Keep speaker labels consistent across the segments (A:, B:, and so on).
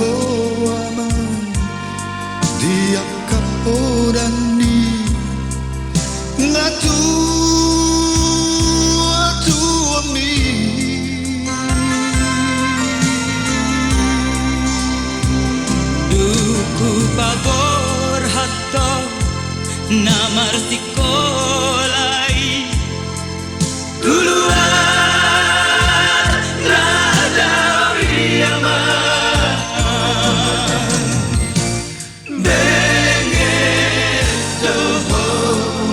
A: aman dia kapodani ngatu ami
B: duku pabor hatto namar sikolai duluan rada wiyaman bengen doho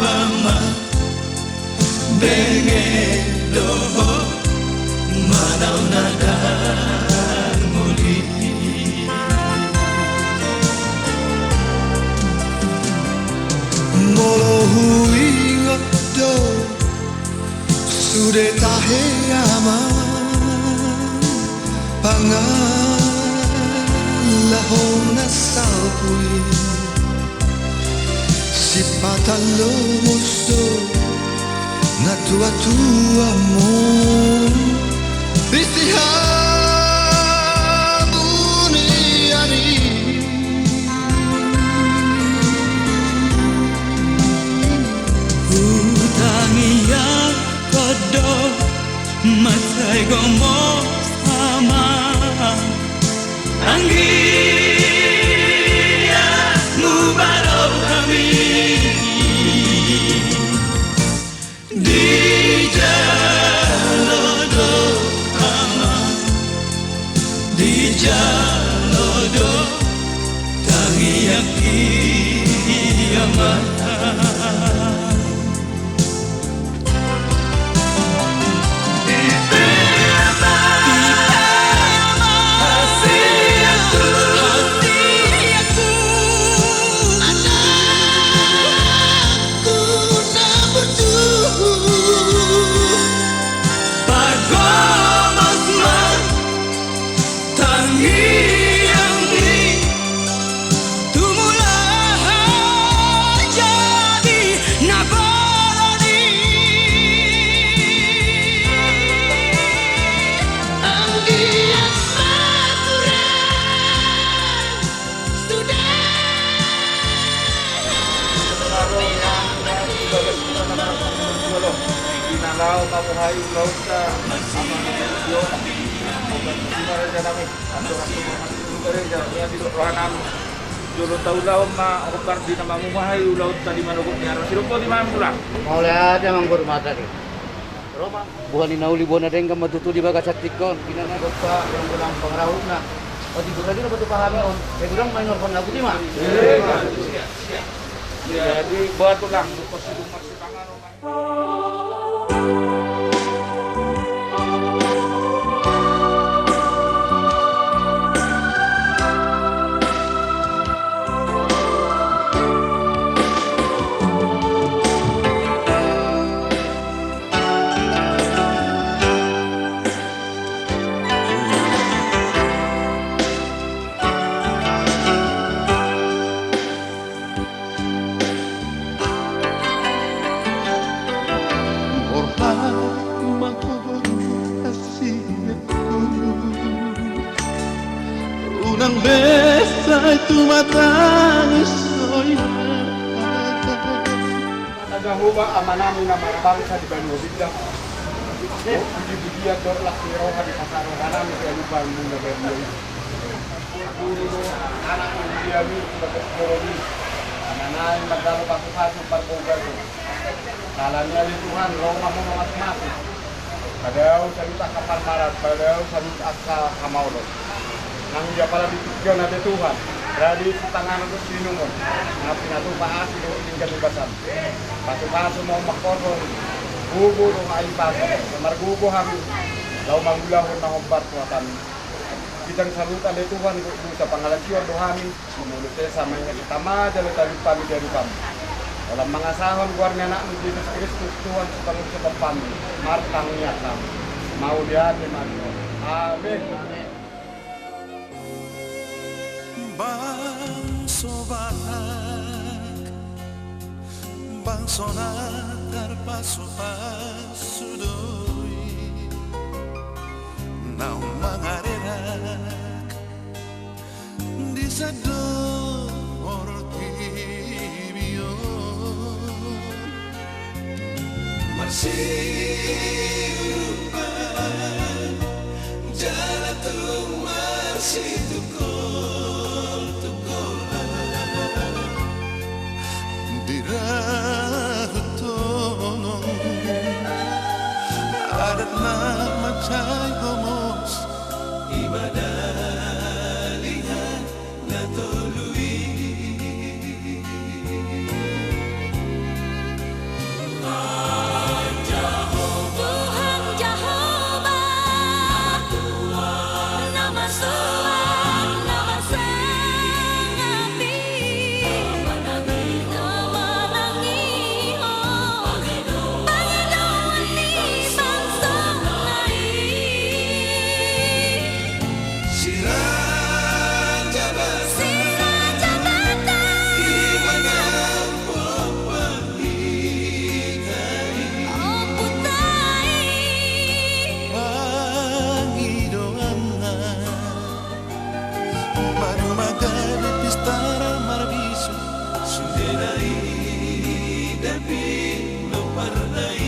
B: mama bengen doho manaw nadan muli
A: molo huingot do sudah tahe aman pangalahong nasapui si patalo musto na tua-tua mo istihabuniani
B: utangia kodo masai gomo sama anggia mubarau kami di jalodo ama di jalodo tangiak kiamat
C: Kalau kamu hayu kau tak aman yo gimana kami atau kerja ya di rohanan juru tahu laut ma okar di nama mumahayu laut tadi mana guknya sirupo di mana pula
D: mau lihat yang manggur mata di Roma bukan inauli buana dengka matutu di baga catikon pinana dokta yang bilang pengrahut na oh di lagi betul pahami on kurang main orphan aku di mana
C: jadi buat ulang pos itu masih tangan
A: unang besa itu matang soya
C: nagahuba amanami na marabangsa di Banubida budi-budian dor lakiroha di pasar hanami kaya lubang muna berniyo anak Indiami sebagai koloni ananain magdalo pasok-pasok parboga ko kalanya di Tuhan Roma mo mati padaw salita kapal marat padaw salita ka kamaulo nang dia pala ditukyo na de Tuhan dari tangan ko sinumon na pinatupaas ito tinggal ibasan paso-paso mo makorong gugo ng aipaso na margugo kami daw manggulahon na humbar ko kami kitang salutan de Tuhan ko sa pangalasyon do kami sumulut sa mga kitama dalo tayo kami dari kami dalam mga sahon guarnya anak ni Jesus Kristus Tuhan sa pangusap kami martang niya kami mau dia de Mario amin
A: Bangso banak Bangso nakar paso-paso doy Nau mangarenak por ti, Marsipan, jalan tu masih tukol dirahutong ada nama cai gomos imadalihan na tului.
E: Tuhan Jehovah, nama Tuhan, nama Sangapi, nama Nangiho, Panginoon ni bangsa lain.
A: Si Raja
E: Bata,
A: Imanang pagpahikay
E: oh putay,
A: Panginoon na Marumagalit pistara marabiso Sundenai David no parnay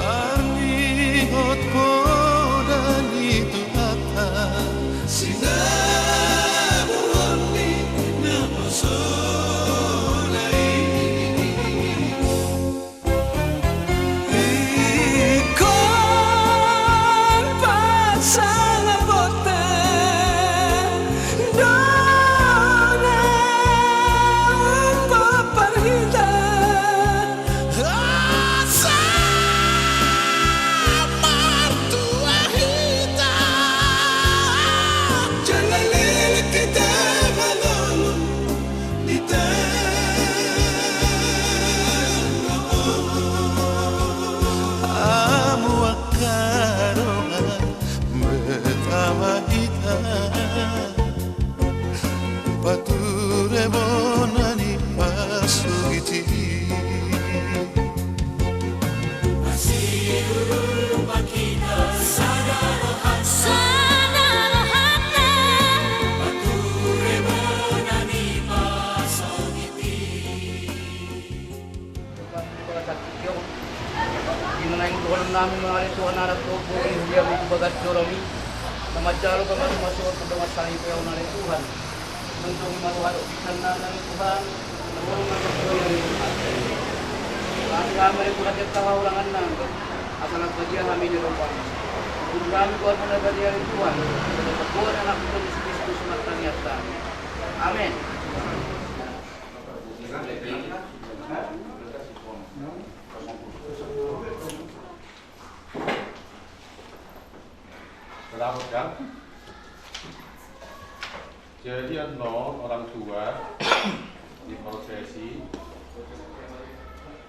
A: Arnihot po dalito ata Sinabuhon ni napasolay Ikon pasangabota Doon ang paparhita Asa martuahita Jalalil kita malolo Dita Amu akaroan Betama kita Pature bonani pasugiti
E: sana lahat na
D: Di mana yang Tuhan namin mengalir Tuhan anak tubuh Dia itu bagat jorami Namajalo ka masuk ke dalam sali ko yung narin Tuhan Untuk maluhat upisan na namin Tuhan Nagulong na sa Tuhan yung Tuhan Kami kami rin Tuhan yung kawawalangan na Asa nagpagyan kami ni Rupan Kung kami Tuhan mo nagpagyan rin Tuhan Sa Tuhan anak ko ni Kristus matangiyata Amen.
C: Selamat kan? Jadi orang tua di prosesi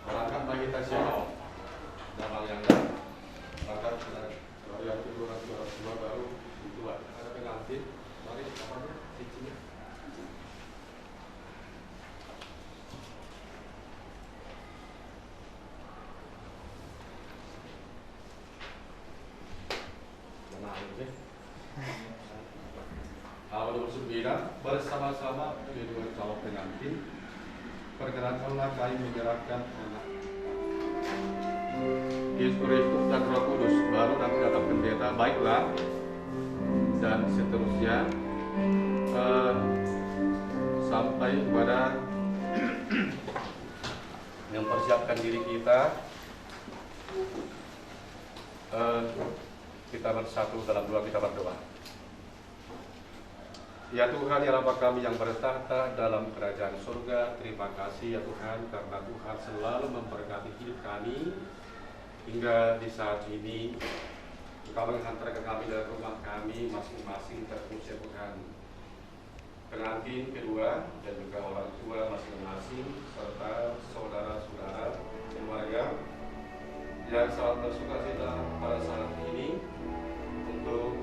C: berangkat bagi tasyakuran nama yang berangkat yang kedua orang tua baru tua ada pengantin mari namanya cincinnya Awal 9 bersama-sama kedua calon pengantin pergerakanlah kami menyerahkan anak Yesus Kristus dan Roh Kudus baru nanti datang pendeta baiklah dan seterusnya sampai pada mempersiapkan diri kita kita bersatu dalam doa kita berdoa. Ya Tuhan, ya Bapa kami yang bertahta dalam kerajaan surga, terima kasih ya Tuhan karena Tuhan selalu memberkati hidup kami hingga di saat ini Engkau menghantarkan kami dari rumah kami masing-masing terus ya Tuhan. Pengantin kedua dan juga orang tua masing-masing serta saudara-saudara keluarga yang sangat bersuka cita pada saat ini untuk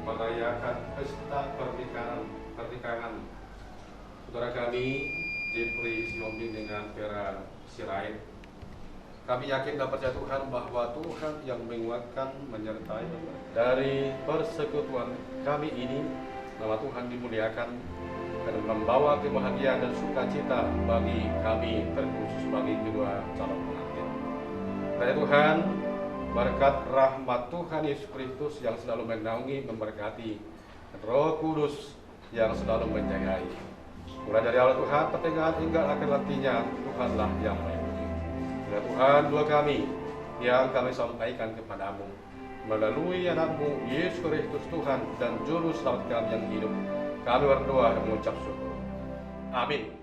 F: merayakan pesta pernikahan saudara kami Jeffrey Siombing dengan Vera Sirait. Kami yakin dan percaya Tuhan bahwa Tuhan yang menguatkan, menyertai dari persekutuan kami ini, nama Tuhan dimuliakan dan membawa kebahagiaan dan sukacita bagi kami, terkhusus bagi kedua calon pengantin. Dari Tuhan, berkat rahmat Tuhan Yesus Kristus yang selalu menaungi, memberkati, dan Roh Kudus yang selalu menjagai. Mulai dari awal Tuhan, pertengahan hingga akhir nantinya, Tuhanlah yang melindungi. Ya Tuhan, doa kami yang kami sampaikan kepadamu melalui anak-Mu Yesus Kristus Tuhan dan Juru Selamat kami yang hidup. Kami berdoa dan mengucap syukur. Amin.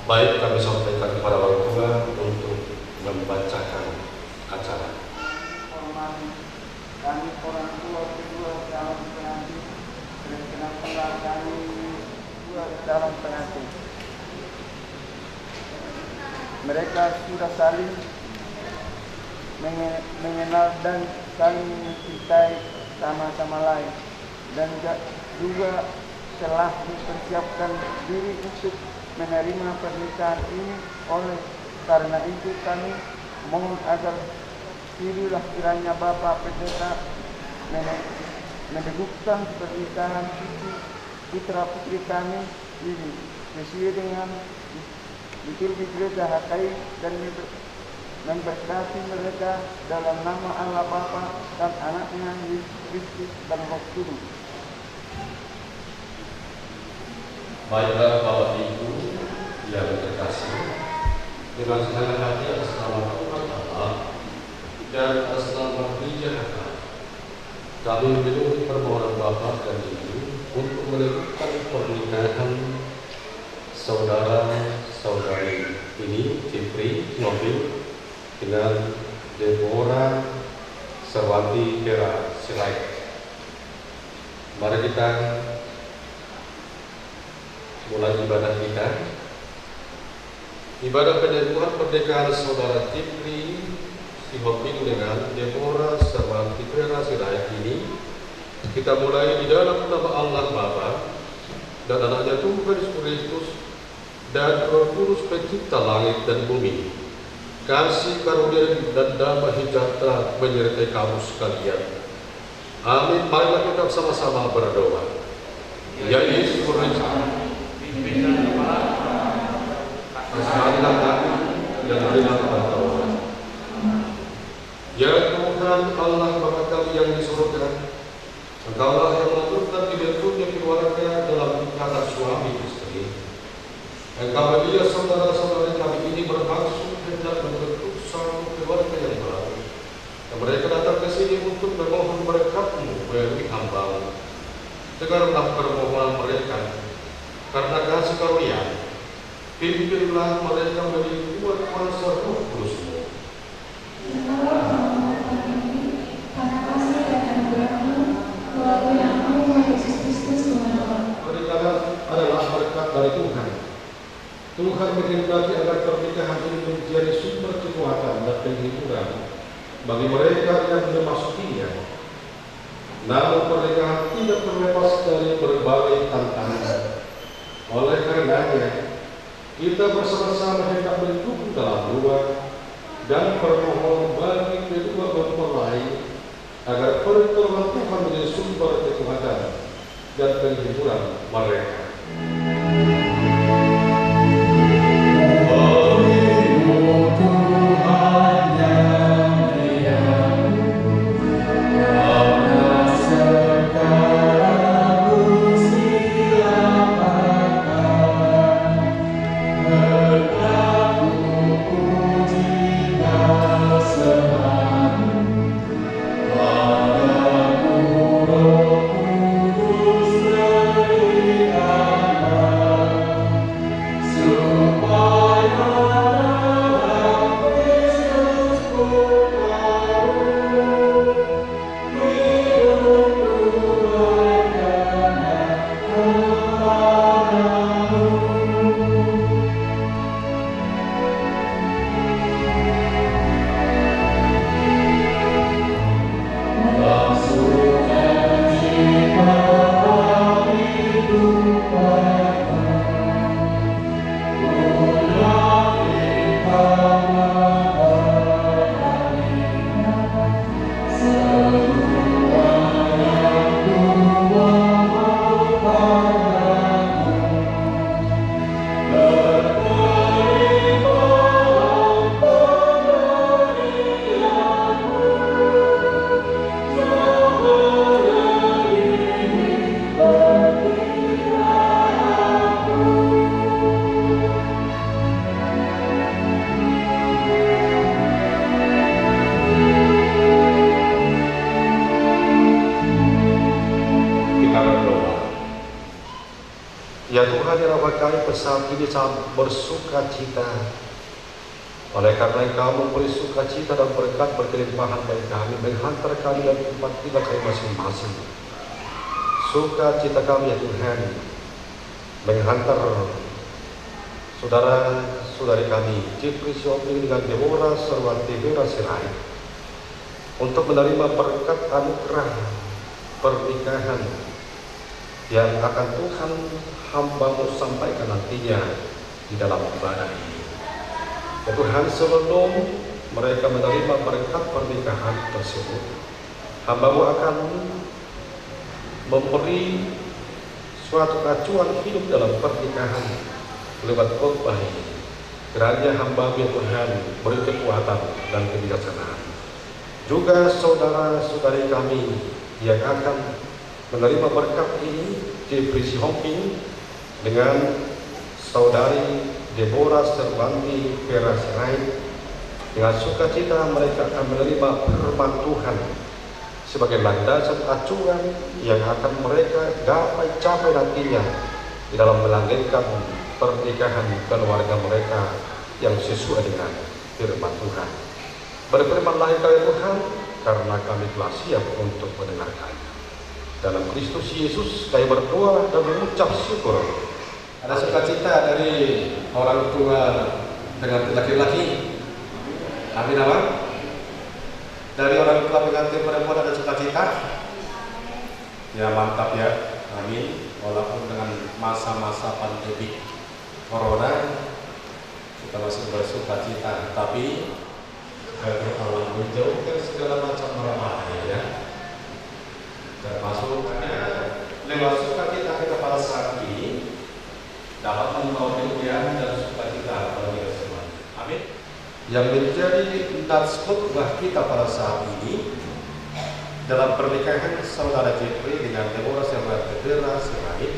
F: Baik, kami sampaikan kepada orang tua untuk membacakan acara.
C: Hormat kami orang tua kedua calon pengantin, perkenalkanlah kami dua calon pengantin. Mereka sudah saling mengenal dan saling mencintai sama-sama lain, dan juga telah mempersiapkan diri untuk menerima pernikahan ini. Oleh karena itu kami mohon agar pilihlah kiranya Bapak Pendeta meneguhkan pernikahan putra putri kami ini sesuai dengan liturgi gereja HKI dan memberkati mereka dalam nama Allah Bapa dan Anaknya Yesus Kristus dan Roh Kudus.
F: Baiklah Bapak Ibu yang terkasih, dengan senang hati atas nama Tuhan Allah dan atas nama Gereja HKI, kami memenuhi permohonan Bapak dan Ibu untuk meneguhkan pernikahan saudara-saudari ini, Jeffrey Siombing dengan Deborah Serwanti Vera Sirait. Mari kita mulai ibadah kita. Ibadah penyeruan pernikahan saudara Jeffrey Sihombing dengan Deborah Serwanti Vera Sirait ini kita mulai di dalam nama Allah Bapa dan anaknya Tuhan Yesus Kristus dan Roh Kudus pencipta langit dan bumi. Kasih karunia dan damai sejahtera menyertai kamu sekalian. Amin. Marilah kita sama-sama berdoa. Ya Yesus Kristus, kasihanilah kami dan berilah bantuan. Ya Tuhan Allah Bapa kami yang di surga, Engkaulah yang menentukan dibentuknya keluarga dalam ikatan suami istri. Engkau melihat saudara-saudara kami ini bermaksud hendak membentuk suatu keluarga yang baru. Dan mereka datang ke sini untuk memohon berkat-Mu melalui hamba-Mu. Dengarlah permohonan mereka, karena kasih karunia, pimpinlah mereka menjadi kuat kuasa Roh Kudus-Mu. Pernikahan adalah berkat dari Tuhan. Tuhan menghendaki agar pernikahan ini menjadi sumber kekuatan dan penghiburan bagi mereka yang memasukinya. Namun pernikahan tidak terlepas dari berbagai tantangan. Oleh karenanya, kita bersama-sama hendak mendukung dalam doa dan permohonan bagi kedua mempelai agar pertolongan Tuhan menjadi sumber kekuatan dan penghiburan mereka. Ya Tuhan yang kami saat ini sangat bersuka cita. Oleh karena Engkau memberi sukacita dan berkat berkelimpahan bagi kami, menghantar kami dari tempat tinggal kami masing-masing. Sukacita kami ya Tuhan, menghantar saudara-saudari kami, Jeffrey Sihombing dengan Deborah Serwanti Vera Sirait, untuk menerima berkat anugerah pernikahan yang akan Tuhan hamba-Mu sampaikan nantinya di dalam ibadah ini. Ya Tuhan, sebelum mereka menerima berkat pernikahan tersebut, hamba-Mu akan memberi suatu acuan hidup dalam pernikahan lewat khotbah ini. Kiranya hamba-Mu ya Tuhan beri kekuatan dan kebijaksanaan. Juga saudara-saudari kami yang akan menerima berkat ini, Jeffrey Sihombing dengan saudari Deborah Serwanti Vera Sirait, dengan sukacita mereka akan menerima firman Tuhan sebagai landasan acuan yang akan mereka dapat capai nantinya di dalam melanggengkan pernikahan keluarga mereka yang sesuai dengan firman Tuhan. Berfirmanlah Engkau ya Tuhan, karena kami telah siap untuk mendengarkannya. dalam Kristus Yesus kami berdoa dan mengucap syukur. Ada sukacita dari orang tua dengan laki-laki. Amin apa? Dari orang tua pengantin perempuan ada sukacita. Ya mantap ya. Amin. Walaupun dengan masa-masa pandemi corona kita masih bersukacita, tapi karena Allah menjauhkan segala macam bahaya ya. Termasuk lewat sukacita kita pada saat ini dapat membawa kemuliaan dan sukacita bagi kita semua. Amin. Yang menjadi nats khotbah kita pada saat ini dalam pernikahan saudara Jeffrey dengan Deborah Saudara Sirait,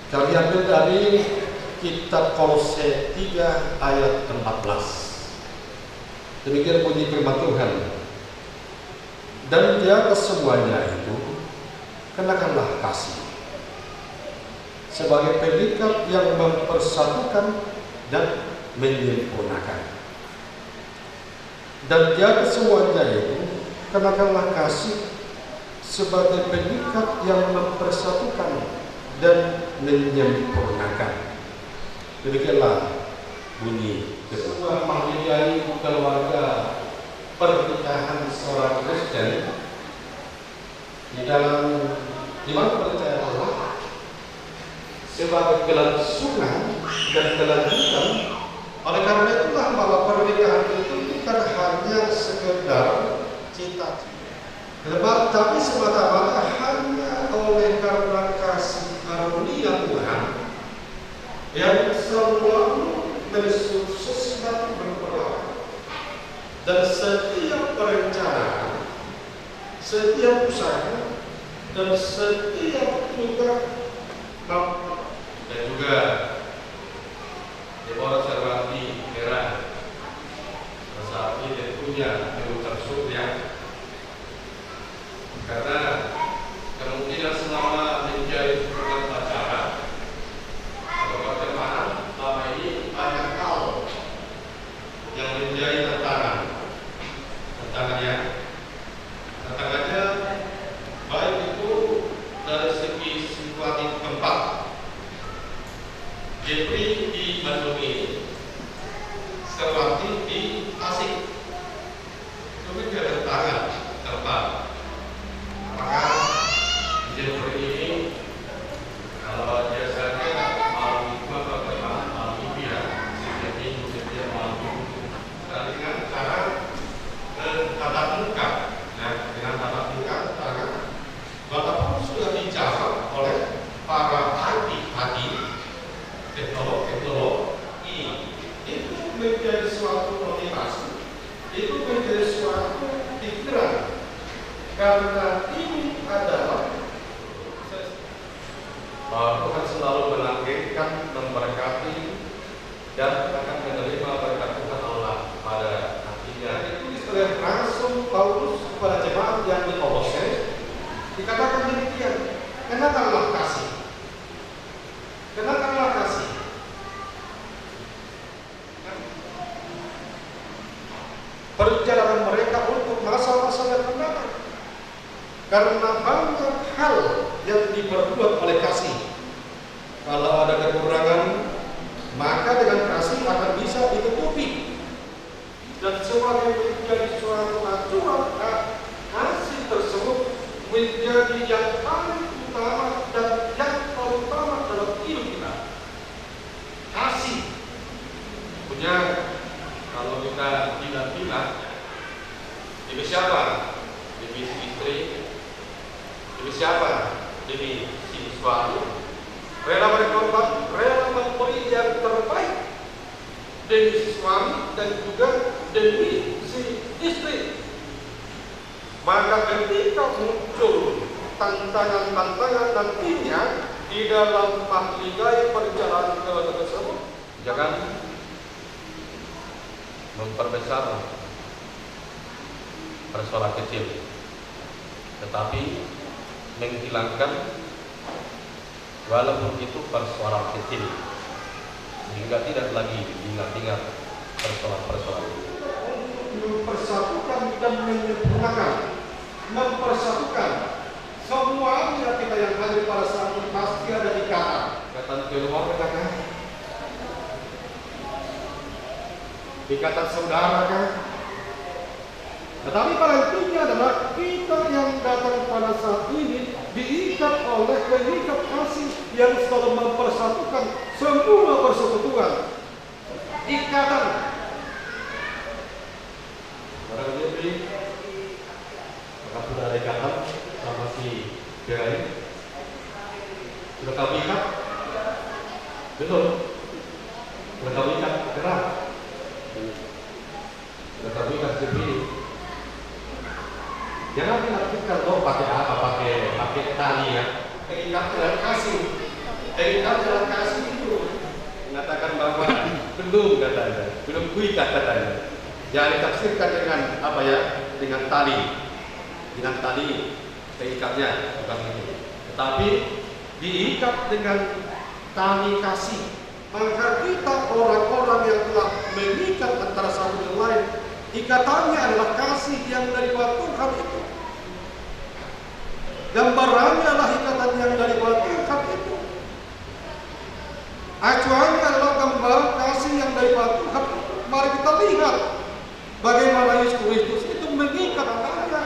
F: kami ambil dari kitab Kolose 3 ayat 14. Demikian bunyi firman Tuhan. Dan dia kesemuanya itu kenakanlah kasih sebagai pengikat yang mempersatukan dan menyempurnakan. Dan dia kesemuanya itu kenakanlah kasih sebagai pengikat yang mempersatukan dan menyempurnakan. Demikianlah bunyi sebuah menjadi keluarga pernikahan seorang Kristen di dalam iman percaya Allah sebagai kelangsungan dan kelanjutan. Oleh karena itulah bahwa pernikahan itu bukan hanya sekedar cita-cita, tapi semata-mata hanya oleh karena kasih karunia Tuhan yang selalu mensukses dan berperan, dan setiap perencanaan, setiap usaha, dan setiap tugas dan juga Deborah Sarwati Hera saat ini tentunya mengucap syukur ya, karena kemungkinan selama menjadi hubungan pacaran atau pertemanan selama ini banyak hal yang menjadi tantangannya baik itu dari segi situasi tempat. Jeffrey di Bandung ini, Sarwati di Tasik. Itu dia tangan tempat. Maka Jeffrey ini kalau biasanya malam Jumat atau malam Minggu ya, setiap malam Minggu. Dan dengan cara tatap muka, ya, dengan tatap muka, walaupun sudah dijawab oleh para ahli teknolog ini, itu menjadi suatu motivasi, itu menjadi suatu pikiran, karena ini adalah Tuhan selalu menanggungkan, memberkati, dan akan menerima berkat Tuhan Allah pada nantinya. Itu oleh Rasul Paulus kepada jemaat yang di Kolose dikatakan demikian, kenakanlah kasih, kenakanlah kasih. Perjalanan mereka untuk masa-masa yang akan datang, karena banyak hal yang diperbuat oleh kasih. Kalau ada kekurangan, maka dengan kasih akan bisa ditutupi. Dan sebagai menjadi suatu acuan, kasih tersebut menjadi yang paling utama dan yang terutama dalam hidup kita. Kasih punya, kalau kita tidak bilang demi siapa? Demi istri, demi siapa? Demi si suami. Rela berkorban, rela memberi yang terbaik demi si suami dan juga demi si istri. Maka ketika muncul tantangan-tantangan nantinya di dalam mahligai perjalanan tersebut, jangan memperbesar persoalan kecil, tetapi menghilangkan walaupun itu persoalan kecil, sehingga tidak lagi diingat-ingat persoalan-persoalan itu. Mempersatukan dan menyempurnakan, mempersatukan Semuanya kita yang hadir pada saat ini pasti ada ikatan. Ikatan keluarga kan? Ikatan saudara kan? Tetapi paling penting adalah kita yang datang pada saat ini diikat oleh pengikat kasih yang selalu mempersatukan semua persekutuan. Ikatan. Barang jadi, maka sudah ada ikatan sama si Gerai. Sudah kami ikat? Betul? Sudah kami ikat? Gerak? Sudah kami ikat sendiri. Jangan diartikan lo pakai apa, pakai tali ya. Ikat dalam kasih. Ikat dalam kasih itu mengatakan bahwa belum katanya, belum kuikat katanya. Jangan ditafsirkan dengan apa ya, dengan tali keikatnya, bukan itu. Tetapi diikat dengan tali kasih. Maka kita orang-orang yang telah mengikat antara satu dan lain, ikatannya adalah kasih yang dari Tuhan itu. Gambarannya adalah ikatan yang dari Tuhan itu. Acuannya adalah gambar kasih yang dari Tuhan. Mari kita lihat bagaimana Yesus Kristus itu mengikat anaknya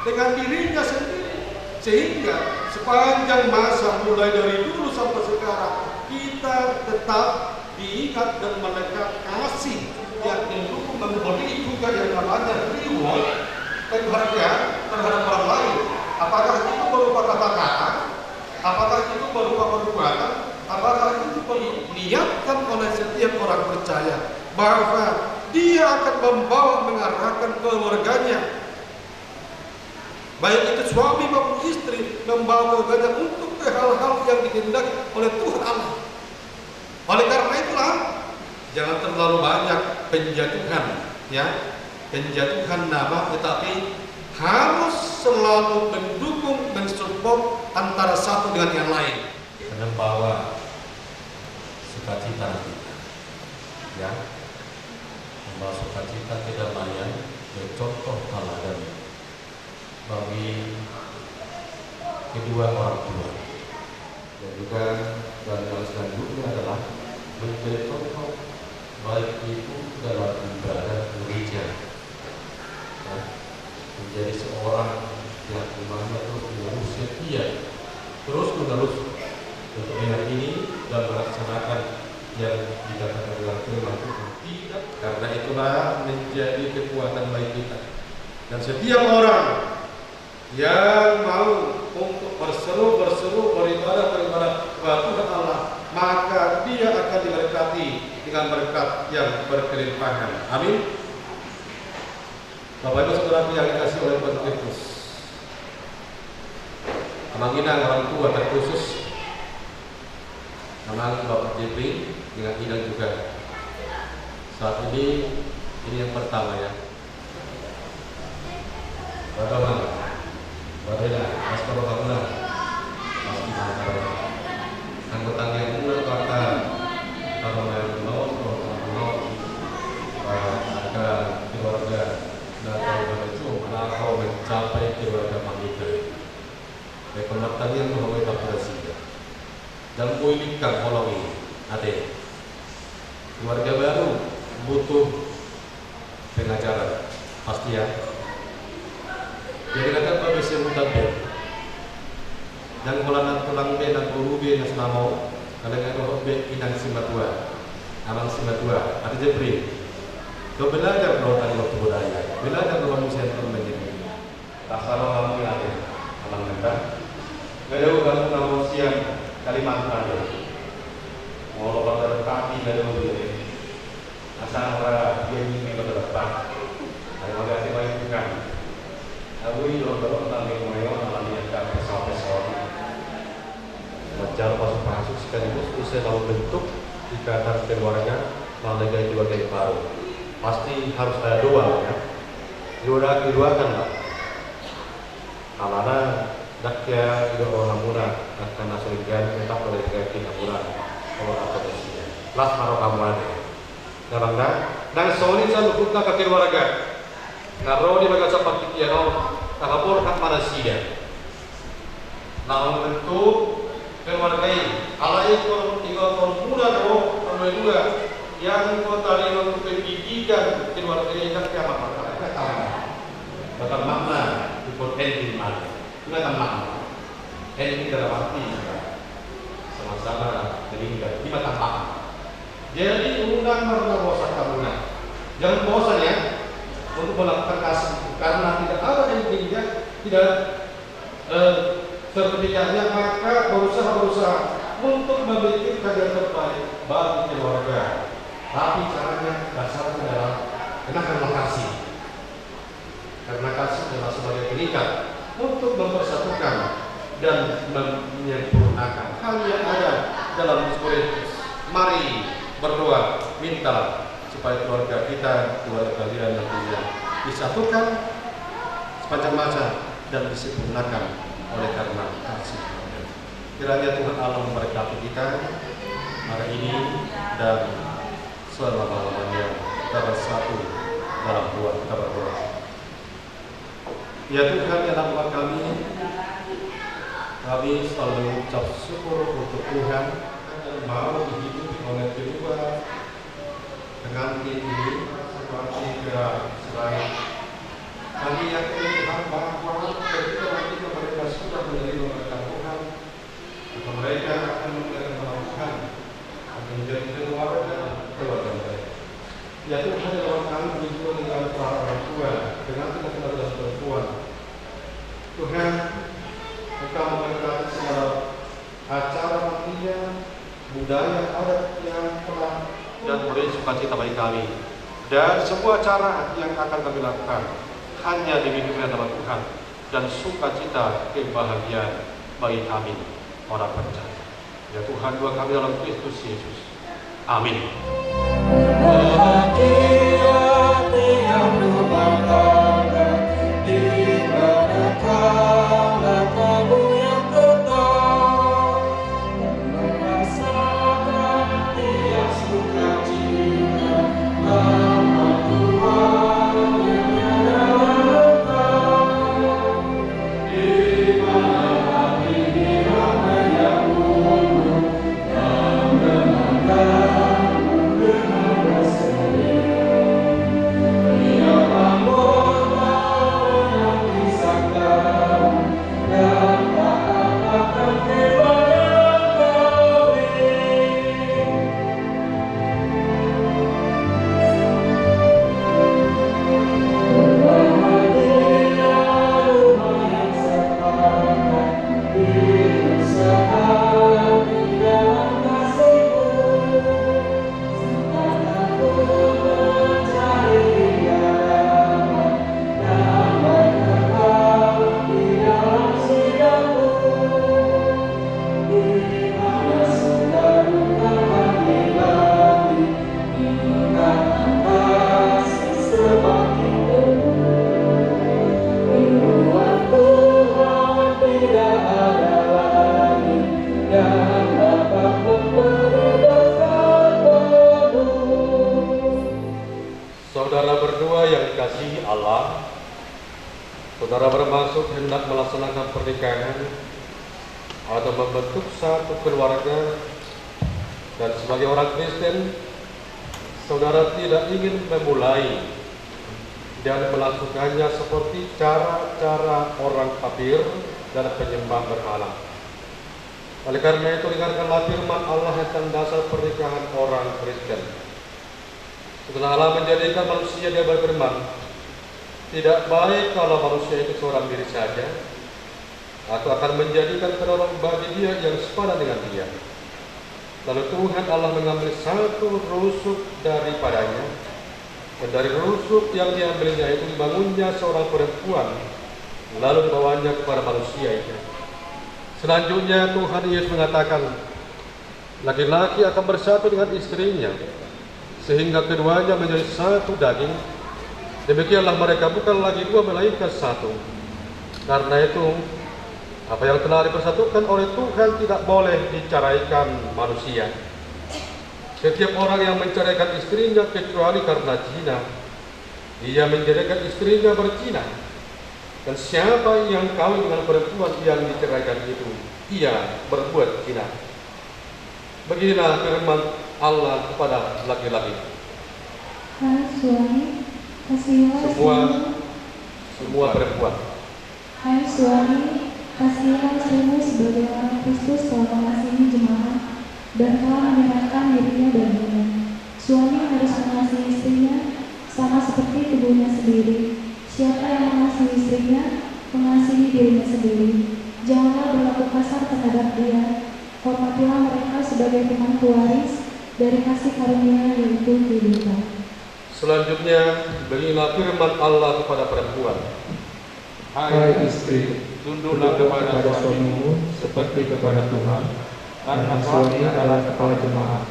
F: dengan dirinya sendiri, sehingga sepanjang masa mulai dari dulu sampai sekarang kita tetap diikat dan melekat kasih yang mendukung memberi juga yang namanya reward penghargaan terhadap orang lain. Apakah itu berupa kata-kata, apakah itu berupa perbuatan, apakah itu diniatkan oleh setiap orang percaya bahwa dia akan membawa mengarahkan keluarganya, baik itu suami maupun istri, membawa keluarganya untuk ke hal-hal yang dikehendaki oleh Tuhan Allah. Oleh karena itulah jangan terlalu banyak penjatuhan, ya, penjatuhan nama, tetapi harus selalu mendukung, mensupport antara satu dengan yang lain.
G: Karena bawa sukacita kita, ya, membawa sukacita kedamaian, contoh teladan bagi kedua orang tua, dan juga dan yang selanjutnya adalah menjadi contoh baik itu dalam ibadah gereja, ya, menjadi seorang yang dimana terus menerus setia, terus menerus untuk meyakini dan melaksanakan yang dikatakan dalam firman Tuhan. Tidak, karena itulah menjadi kekuatan bagi kita. Dan setiap orang yang mau untuk berseru beribadah kepada Tuhan Allah, maka dia akan diberkati dengan berkat yang berkelimpahan. Amin. Bapak Ibu Saudara yang dikasihi oleh Tuhan Kristus, amanginang orang tua terkhusus, amang Bapak Jepri dengan Inang juga. Saat ini yang pertama ya. Bagaimana? Bagaimana? Mas Bagaimana? Mas Bagaimana? Anggota yang mulai kata kalau yang ada keluarga datang menuju menakau mencapai keluarga kita. Rekomendasi yang menghubungi kapasitas dalam kuilikan kolong ini ada keluarga baru butuh pengajaran pasti ya. Jadi kata Pak bisa mutabir dan kolam tulang be dan guru be yang selama kalau nggak roh be inang simatua alang simatua ada jepri kau belajar roh tadi waktu budaya belajar roh manusia yang menjadi tak salah kamu ada alang mentah nggak ada kamu nama siang Kalimantan ada mau pada kaki nggak ada mobil asal orang dia ini pada depan ada magasi lain bukan. Aku ini dorong tentang yang namanya pesawat-pesawat. Cara masuk sekaligus usai lalu bentuk ikatan keluarga melalui keluarga yang baru. Pasti harus ada dua ya. Dua kan lah. Alana dakya itu orang murah akan nasurigan tetap oleh kita murah kalau apa isinya. Las harus kamu ada. Karena dan solid selalu buka ke keluarga. Ngaro di bagian seperti piano, takapur hak manusia. Nah bentuk keluarga ini, ala itu tinggal muda dong, dua yang kota ini untuk pendidikan keluarga ini kan kiamat perkara. Kata makna ikut ending mana? Kata makna ending dalam arti sama-sama meninggal. Lima tampak. Jadi undang merasa kamu jangan bosan ya untuk melakukan kasih karena tidak ada yang tidak sertifikatnya, maka berusaha untuk memikirkan yang terbaik bagi keluarga. Tapi caranya dasarnya adalah kenakan kasih. Karena kasih adalah sebagai pengikat untuk mempersatukan dan menyempurnakan hal yang ada dalam Kristus. Mari berdoa, minta supaya keluarga kita, keluarga kalian nantinya disatukan sepanjang masa dan disempurnakan oleh karena kasih. Kiranya Tuhan Allah memberkati kita hari ini dan selama-lamanya. Kita bersatu dalam doa, kita berdoa. Ya Tuhan yang amat kami selalu mengucap syukur untuk Tuhan yang mau dihidupi oleh kedua pengantin ini seperti selain kami yakin Tuhan bahwa ketika nanti mereka sudah menerima berkat Tuhan, maka mereka akan menerima Tuhan, akan menjadi keluarga mereka. Ya Tuhan dalam kami berjumpa dengan para orang tua, dengan keluarga perempuan. Tuhan, Engkau memberkati segala acara nantinya, budaya adat yang telah dan beri sukacita bagi kami, dan semua cara yang akan kami lakukan hanya dibimbing nama Tuhan dan sukacita kebahagiaan bagi kami orang percaya. Ya Tuhan, doa kami dalam Kristus Yesus. Amin. Saudara berdua yang dikasihi Allah, saudara bermaksud hendak melaksanakan pernikahan atau membentuk satu keluarga, dan sebagai orang Kristen, saudara tidak ingin memulai dan melakukannya seperti cara-cara orang kafir dan penyembah berhala. Oleh karena itu, dengarkanlah firman Allah tentang dasar pernikahan orang Kristen. Setelah Allah menjadikan manusia, Dia berfirman, tidak baik kalau manusia itu seorang diri saja, atau akan menjadikan penolong bagi dia yang sepadan dengan dia. Lalu Tuhan Allah mengambil satu rusuk daripadanya, dan dari rusuk yang diambilnya itu dibangunnya seorang perempuan, lalu dibawanya kepada manusia itu. Selanjutnya Tuhan Yesus mengatakan, laki-laki akan bersatu dengan istrinya, sehingga keduanya menjadi satu daging. Demikianlah mereka bukan lagi dua melainkan satu. Karena itu, apa yang telah dipersatukan oleh Tuhan tidak boleh diceraikan manusia. Setiap orang yang menceraikan istrinya kecuali karena zina, ia menjadikan istrinya berzina. Dan siapa yang kawin dengan perempuan yang diceraikan itu, ia berbuat zina. Beginilah firman Allah kepada laki-laki.
H: Hai suami, kasihilah
G: Semua perempuan.
H: Hai suami, kasihilah istrimu sebagaimana Kristus telah mengasihi jemaat dan telah menyerahkan dirinya baginya. Suami harus mengasihi istrinya sama seperti tubuhnya sendiri. Siapa yang mengasihi istrinya, mengasihi dirinya sendiri. Janganlah berlaku kasar terhadap dia. Hormatilah mereka sebagai teman pewaris dari kasih karunia yaitu kehidupan.
G: Selanjutnya, beginilah firman Allah kepada perempuan.
I: Hai istri, tunduklah kepada suamimu seperti kepada Tuhan, karena suami adalah kepala jemaat.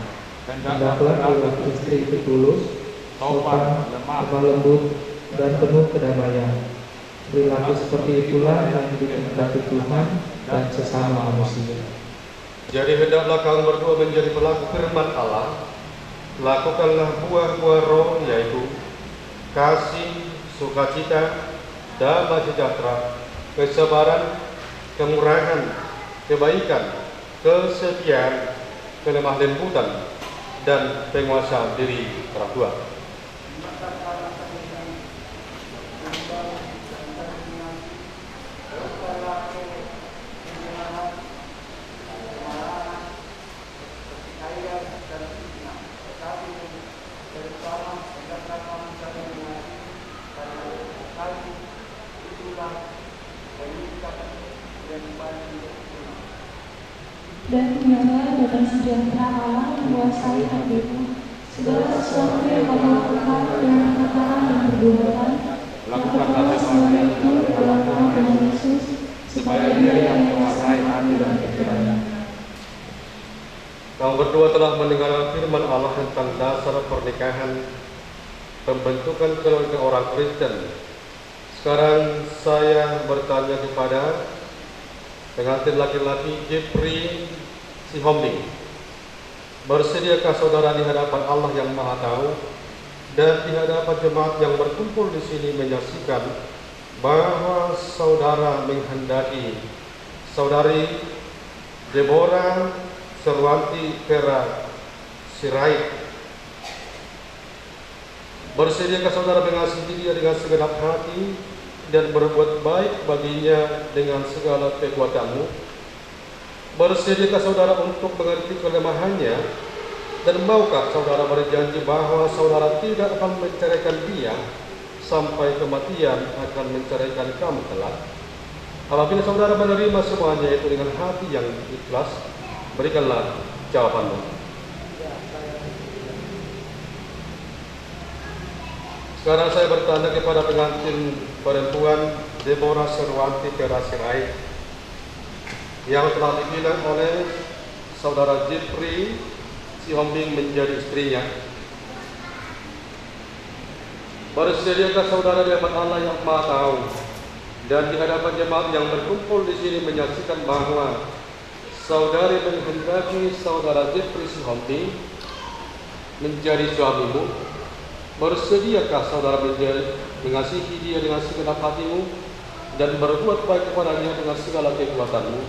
I: Hendaklah perilaku istri itu tulus, sopan, lemah lembut, dan penuh kedamaian. Perilaku seperti itulah yang dikehendaki Tuhan dan sesama manusia.
G: Jadi hendaklah kamu berdua menjadi pelaku firman Allah. Lakukanlah buah-buah roh, yaitu kasih, sukacita, damai sejahtera, kesabaran, kemurahan, kebaikan, kesetiaan, kelemah lembutan, dan penguasaan diri orang tua.
H: Dan biarlah damai sejahtera Allah menguasai hatimu. Segala sesuatu yang kamu lakukan dengan perkataan dan perbuatan, lakukanlah semua itu dalam nama Tuhan Yesus, supaya Dia yang menguasai hati dan pikirannya.
G: Kamu berdua telah mendengar firman Allah tentang dasar pernikahan, pembentukan keluarga orang Kristen. Sekarang saya bertanya kepada pengantin laki-laki Jeffrey Sihombing. Bersediakah saudara di hadapan Allah yang Maha Tahu dan di hadapan jemaat yang berkumpul di sini menyaksikan bahwa saudara menghendaki saudari Deborah Serwanti Vera Sirait? Bersediakah saudara mengasihi dia dengan segenap hati dan berbuat baik baginya dengan segala kekuatanmu? Bersediakah saudara untuk mengerti kelemahannya? Dan maukah saudara berjanji bahwa saudara tidak akan menceraikan dia sampai kematian akan menceraikan kamu kelak? Apabila saudara menerima semuanya itu dengan hati yang ikhlas, berikanlah jawabanmu. Sekarang saya bertanya kepada pengantin perempuan Deborah Serwanti Vera Sirait yang telah dipilih oleh saudara Jeffrey Sihombing menjadi istrinya. Bersediakah saudara di hadapan Allah yang Maha Tahu dan di hadapan jemaat yang berkumpul di sini menyaksikan bahwa saudari menghendaki saudara Jeffrey Sihombing menjadi suamimu? Bersediakah saudara mengasihi dia dengan segenap hatimu dan berbuat baik kepadanya dengan segala kekuatanmu?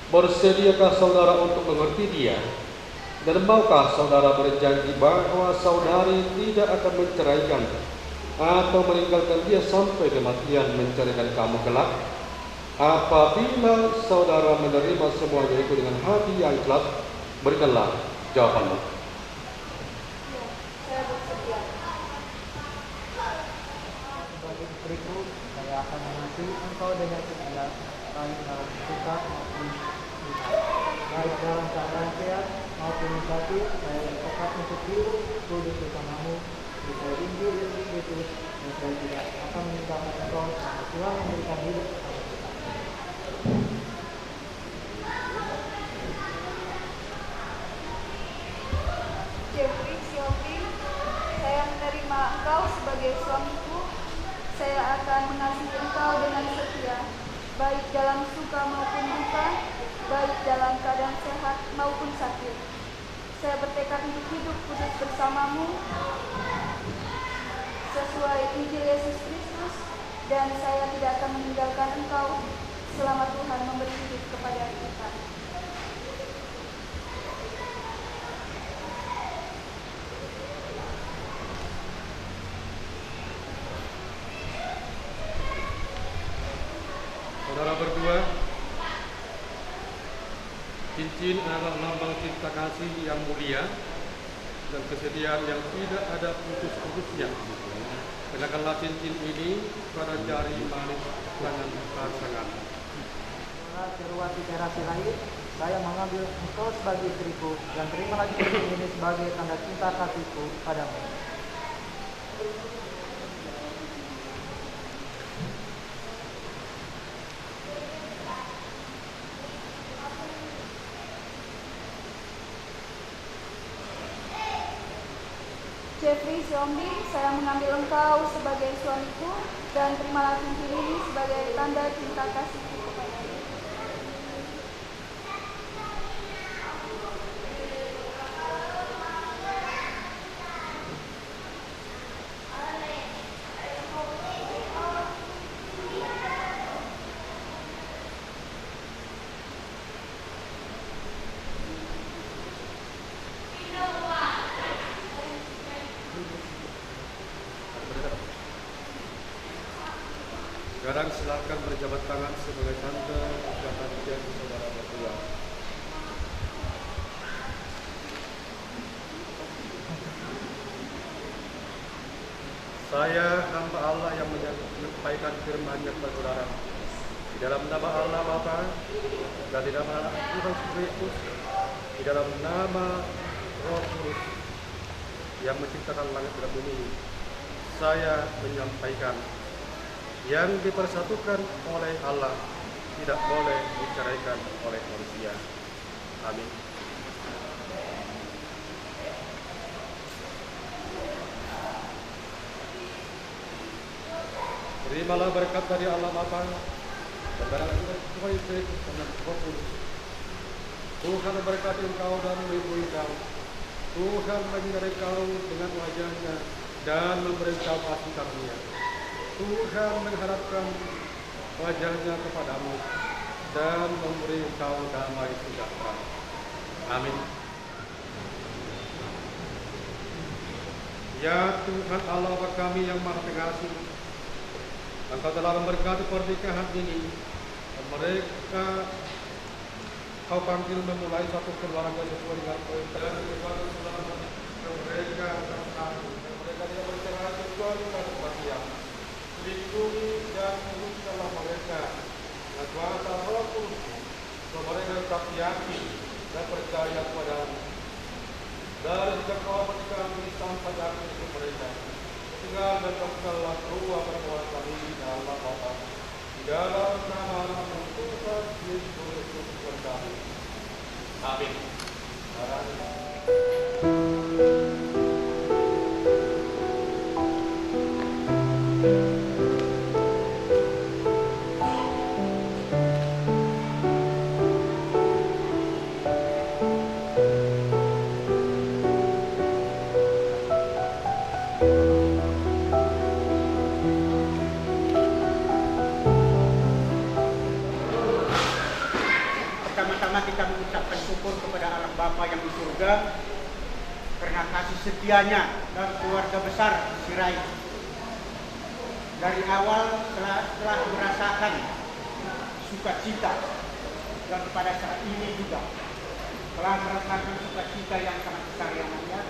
G: Bersediakah saudara untuk mengerti dia? Dan maukah saudara berjanji bahwa saudari tidak akan menceraikan atau meninggalkan dia sampai kematian menceraikan kamu kelak? Apabila saudara menerima semuanya itu dengan hati yang ikhlas, berikanlah jawabanmu.
J: Sebagai istriku, saya akan mengasihi engkau dengan segala baik dalam suka maupun duka, baik dalam keadaan sehat maupun sakit. Saya bertekad untuk hidup kudus bersamamu di dalam Injil Yesus Kristus, dan saya tidak akan meninggalkan engkau sampai Tuhan memberikan hidup kepada kita.
K: Jeffrey Sihombing, saya menerima engkau sebagai suamiku. Saya akan mengasihi engkau dengan setia, baik dalam suka maupun duka, baik dalam keadaan sehat maupun sakit. Saya bertekad untuk hidup kudus bersamamu sesuai Injil Yesus Kristus, dan saya tidak akan meninggalkan engkau selama Tuhan memberi hidup kepada kita.
G: Saudara berdua, cincin adalah lambang cinta kasih yang mulia dan kesetiaan yang tidak ada putus-putusnya. Kenakanlah cincin ini pada jari manis tangan pasangan.
J: Seruati teras lain, saya mengambil engkau sebagai istriku dan terimalah cincin ini sebagai tanda cinta kasihku padamu.
K: Jeffrey Xiaoming, saya mengambil engkau sebagai suamiku dan terimalah cincin ini sebagai tanda cinta kasihku kepadamu.
G: Sekarang silakan berjabat tangan sebagai tanda perhatian saudara berdua. Saya hamba Allah yang menyampaikan firman-Nya kepada saudara. Di dalam nama Allah Bapa dan di nama Tuhan Yesus Kristus, di dalam nama Roh Kudus yang menciptakan langit dan bumi, saya menyampaikan yang dipersatukan oleh Allah tidak boleh diceraikan oleh manusia. Amin. Terimalah berkat dari Allah Bapa dan dari Tuhan Yesus dan Roh Kudus. Tuhan memberkati engkau dan melindungi engkau. Tuhan menyertai engkau dengan wajah-Nya dan memberi engkau kasih karunia. Tuhan mengharapkan wajah-Nya kepadamu dan memberi engkau damai sejahtera. Amin. Ya Tuhan Allah Bapa kami yang Maha Pengasih, Engkau telah memberkati pernikahan ini. Mereka Kau panggil memulai satu keluarga sesuai dengan perintah dan keluarga mereka bersatu. Mereka tidak bercerai kecuali karena kematian. Lindungi dan uruskanlah mereka dengan kuasa Roh Kudus, supaya mereka tetap yakin dan percaya padamu. Dari sejak awal pernikahan ini sampai akhir hidup mereka, tinggal dan kekallah ruang berkuasa ini dalam Bapa, di dalam nama Tuhan Yesus Kristus berkata. Amin.
L: Pertama-tama kita mengucapkan syukur kepada Allah Bapa yang di surga karena kasih setianya dan keluarga besar Sirait. Dari awal telah merasakan sukacita dan pada saat ini juga telah merasakan sukacita yang sangat besar yang mulia,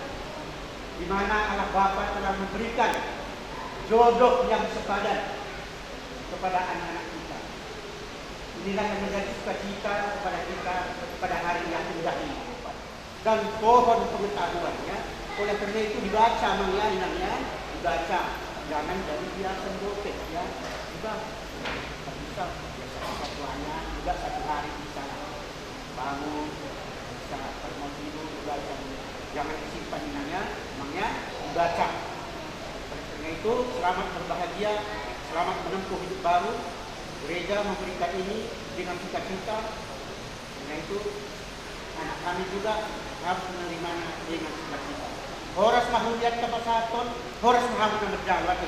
L: di mana Allah Bapa telah memberikan jodoh yang sepadan kepada anak-anak kita. Inilah yang menjadi sukacita kepada kita pada hari yang indah ini. Dan pohon pengetahuannya, oleh karena itu dibaca namanya, dibaca. Jangan jadi biasa botek ya. Juga bisa satu hanya juga satu hari bisa bangun, bisa mau tidur juga jangan disimpan namanya dibaca. Oleh karena itu selamat berbahagia, selamat menempuh hidup baru. Gereja memberikan ini dengan sukacita. Karena itu anak kami juga harus menerimanya dengan sukacita. Horas mahuniat kapasaton, horas mahamuna berjalan.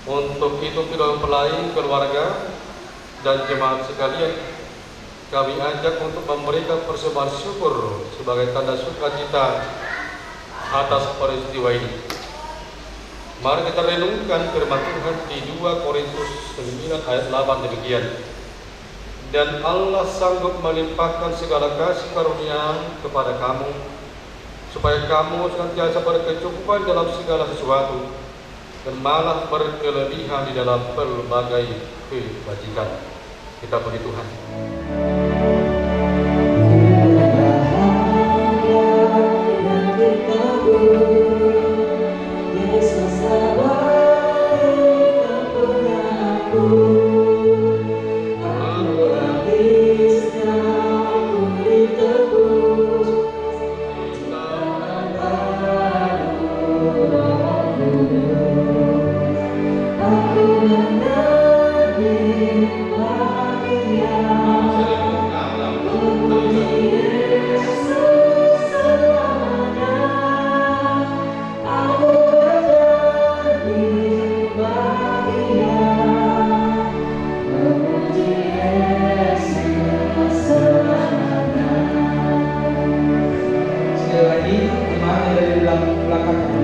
G: Untuk itu kedua mempelai, keluarga, dan jemaat sekalian, kami ajak untuk memberikan persembahan syukur sebagai tanda sukacita atas peristiwa ini. Mari kita renungkan firman Tuhan di 2 Korintus 9 ayat 8 demikian. Dan Allah sanggup melimpahkan segala kasih karunia kepada kamu, supaya kamu senantiasa berkecukupan dalam segala sesuatu, dan malah berkelebihan di dalam berbagai kebajikan. Kita puji Tuhan.
H: Aku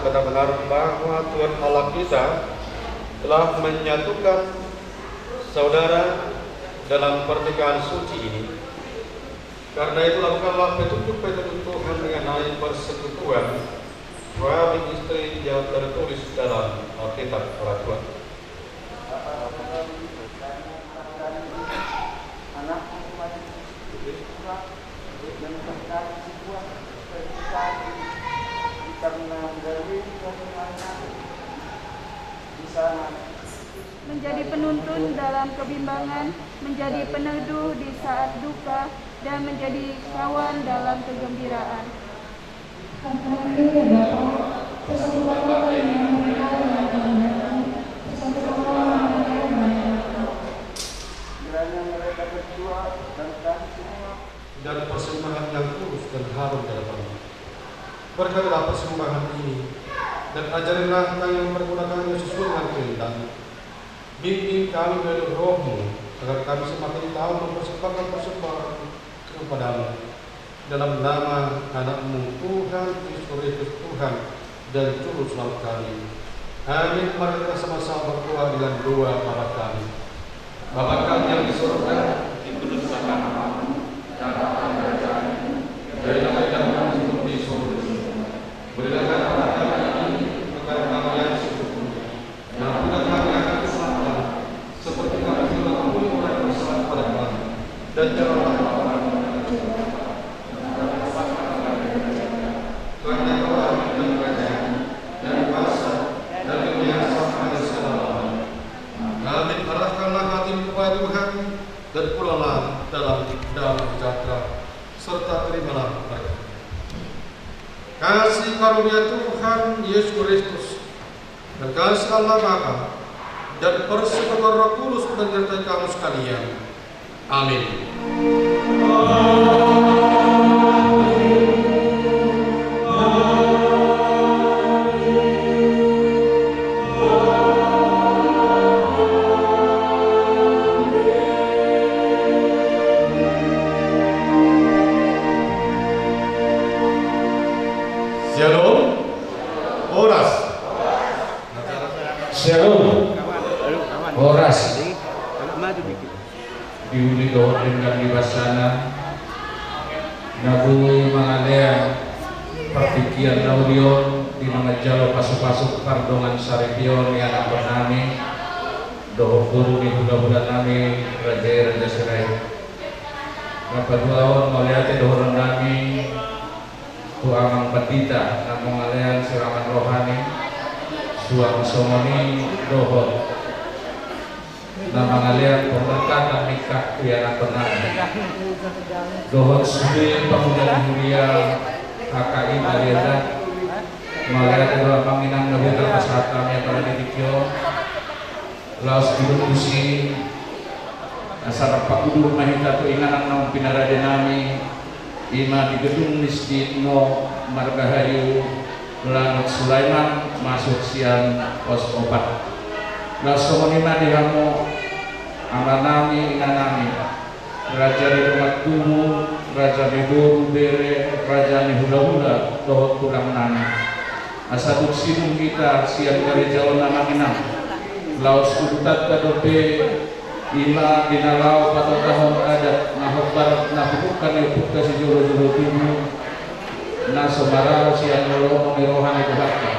F: benar-benar bahwa Tuhan Allah kita telah menyatukan saudara dalam pernikahan suci ini. Karena itu lakukanlah petunjuk-petunjuk Tuhan mengenai persekutuan suami istri yang tertulis dalam Alkitab Peraturan.
K: Menjadi penuntun dalam kebimbangan, menjadi peneduh di saat duka, dan menjadi kawan dalam kegembiraan.
H: Haleluya Bapa, bersatukanlah dengan mereka yang mendengarkan, bersatukanlah mereka yang mendengarkan.
C: Kiranya mereka berdua dan kami semua
F: Dan persembahan yang tulus dan harum dalam hati. Berkatilah persembahan ini, dan ajarilah kami mempergunakannya sesuai dengan kehendak-Mu. Bimbing kami melalui Roh-Mu, agar kami semakin tahu mempersembahkan persembahan kepada-Mu. Dalam nama anak-Mu Tuhan Yesus Kristus Tuhan dan Juru Selamat kami. Amin. Mari kita sama-sama berdoa dengan doa Bapa kami. Bapa kami yang di surga, dikuduskanlah nama-Mu, datanglah kerajaan-Mu, jadilah kehendakmu seperti di surga. Berilah kepada kami ini makanan kami yang secukupnya, dan ampunilah kami akan kesalahan, seperti kami juga mengampuni orang yang bersalah kepada kami, dan janganlah kami karena Kau adalah yang kerajaan dan kuasa dan kemuliaan sampai selama-lamanya. Amin. Arahkanlah hatimu kepada Tuhan dan pulanglah dalam damai sejahtera, serta terimalah berkat. Kasih karunia Tuhan Yesus Kristus dan kasih Allah Bapa dan persekutuan Roh Kudus menyertai kamu sekalian. Amin. Shalom. Horas.
I: Shalom. Horas. Diuli doon dengan dibasana Nabu mangalea perpikian naudion di mangajalo pasuk-pasuk pardongan saripion yang akan nami doho guru di budak-budak nami raja serai napaduaon maliate doho nami ku amang patita namong alean sirangan rohani suang somoni doho namang alean pemberkatan nikah yang pernah doho sudi pemuda mulia KKI Mariada maliate doho panginang nabi terpasatam yang pada ditikyo laos dibutusi asal pakudur mahita tu inganan nang pinarade nami ima di gedung masjid no Margahayu Lanut Sulaiman masuk siang pos obat langsung menima dihamu amanami inanami raja di rumah tumu raja di buru bere raja di hula-hula dohot kurang nami asal sidung kita siang dari jauh nama inam laos kudutat kadope ima dinalau pada tahun adat nahobar nahubukan yupuk kasi juru-juru tumu na somarao siang nolong mirohan itu hati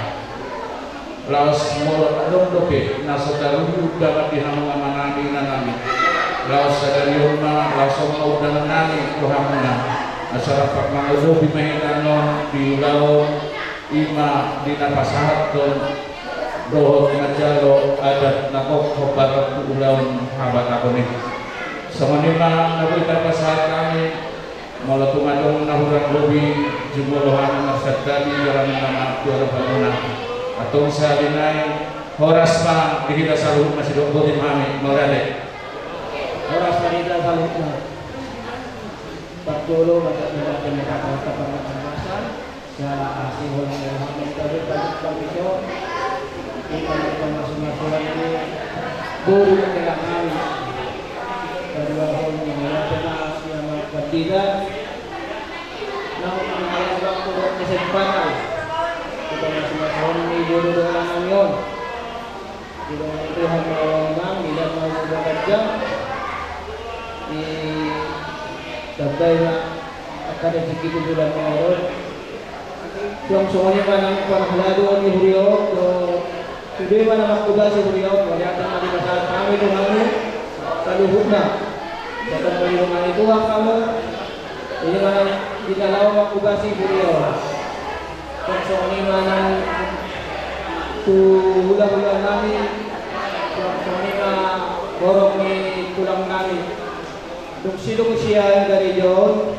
I: laos molot adong dope na sodaruhu dapat dihamung amanami nanami laos sadariyoma laos somau dengan nami tuhamuna asarapak mangudu bimahinanon diulau ima dinapasahat don dohot ngajalo adat nakok hobar ulaun habat ako ni samanima nabuy tapasahat kami mula tumadong nahurang lobi jumolohan marsagdani yaran nama tuara banuna atong sa linay horas pa dihita sa luhut masih dobotin mami maulade
J: Horas dihita sa luhut na pagtulo natin nakakapagpapasan sa asing walang nalaman tabi pag-ito kita masing-masing ini guru yang kami kedua orang yang melakukan yang berbeda namun mengalami waktu kesempatan kita masing-masing siguro doon lang yun. Di ba mga Tuhan mawawang bilang mawawang dyan. Dagday na akan rezeki bulan Ramadan. Yung soalnya manang panahlado ni Huryo, so sudah mana makuda si Huryo, waliatan na masalah kami tu kami kaluhut na. Jangan beri rumah itu kamu. Ini mana kita lawan makuda si Huryo. Yung soalnya manang tu hula-hula kami, yung soalnya borong ni tulang kami. Duk silong siya dari John,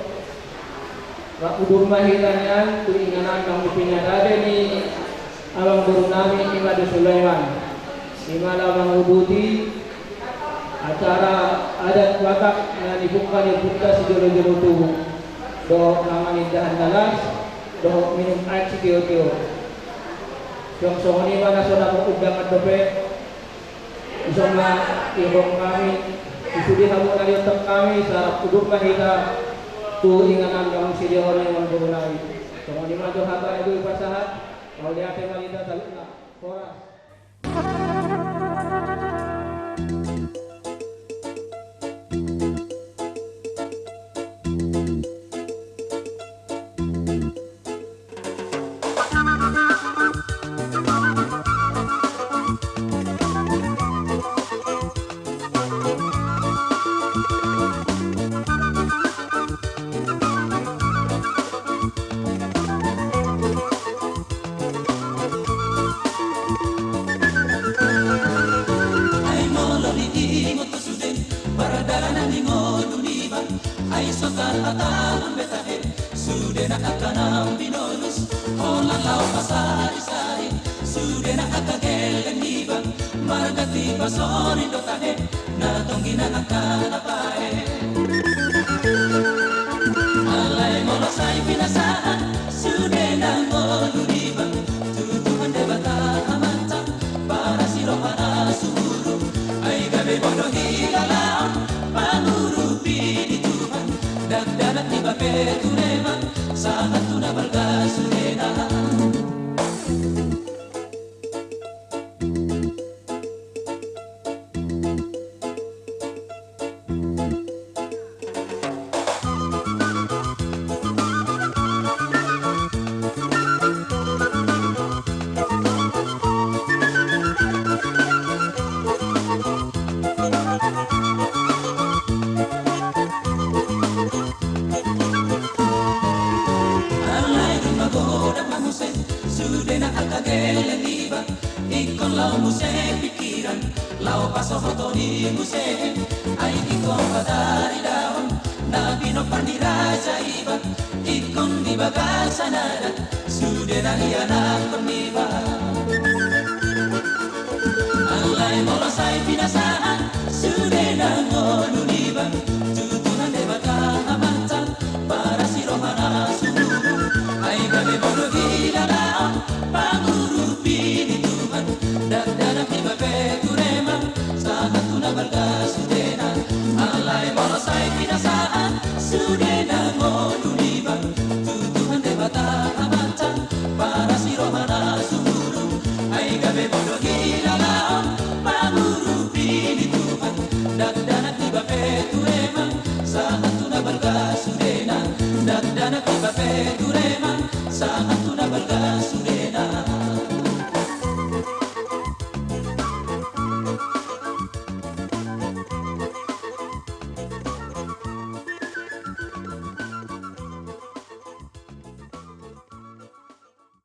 J: udur mahilanyan, tuinganan ng pinarada ni awang guru namin Imam Sulaiman. Imala mangubuti acara adat watak na dibuka ni Buddha si jolo-jolo tubuh. Do namangindahan dalas, do minum air si tiyo-tiyo. Yung sohoni mana soda mengudang at dope, isang na ibong kami. Isudi hamu na liyotak kami sa udur mahita tuinganan ng sidiyon ng guru namin. So kung di man ito hata ito ipasahat, mau lihatnya malita sa luna. Koras.
B: Para si rohana sumuru, ay gabe bodoh hilang, panguru